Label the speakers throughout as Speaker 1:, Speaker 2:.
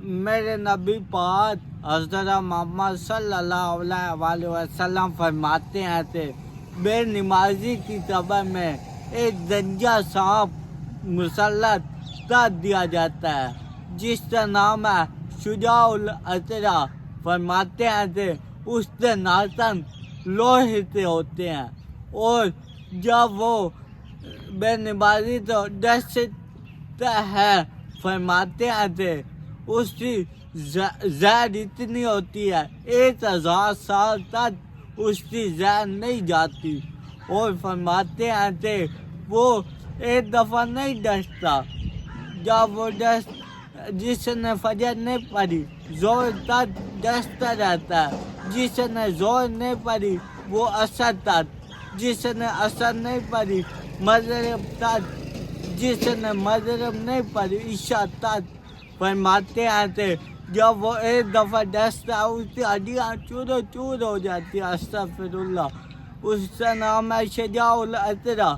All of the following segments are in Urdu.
Speaker 1: میرے نبی پاک حضرت محمد صلی اللہ علیہ وسلم فرماتے ہیں کہ بے نمازی کی قبر میں ایک زنجہ سانپ مسلط کر دیا جاتا ہے جس کا نام ہے شجاع الاطرا۔ فرماتے ہیں کہ اس کے ناخن لوہے سے ہوتے ہیں اور جب وہ بے نمازی تو ڈستا ہے فرماتے ہیں کہ اس کی زہر اتنی ہوتی ہے 1000 سال تک اس کی زہر نہیں جاتی، اور فرماتے ہیں کہ وہ ایک دفعہ نہیں ڈستا، جب وہ جس نے فجر نہیں پڑھی زور تک ڈستا رہتا ہے، جس نے زور نہیں پڑھی وہ عصر تک، جس نے عصر نہیں پڑھی مغرب تک، جس نے مغرب نہیں پڑھی عشاء تک۔ فرماتے ہیں کہ جب وہ ایک دفعہ ڈستا ہے اس کی ہڈیاں چور چور ہو جاتی ہیں، استغفراللہ۔ اس کا نام ہے شجاع الاطرا۔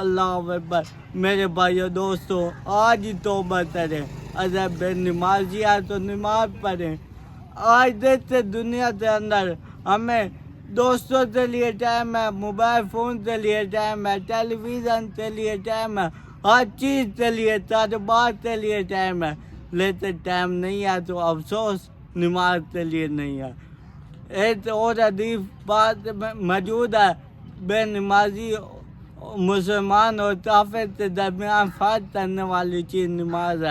Speaker 1: اللہ اکبر۔ میرے بھائیو دوستو، آج ہی توبہ کریں، اگر بے نمازی ہے تو نماز پڑھیں۔ آج دیکھتے دنیا کے اندر ہمیں دوستوں کے لیے ٹائم ہے، موبائل فون کے لیے ٹائم ہے، ٹیلی ویژن کے لیے ٹائم ہے، ہر چیز کے لیے، کاروبار کے لیے ٹائم ہے، لیکن ٹائم نہیں ہے تو افسوس نماز کے لیے نہیں ہے۔ ایک اور حدیث بات موجود ہے، بے نمازی مسلمان اور کافر کے درمیان فرق کرنے والی چیز نماز ہے۔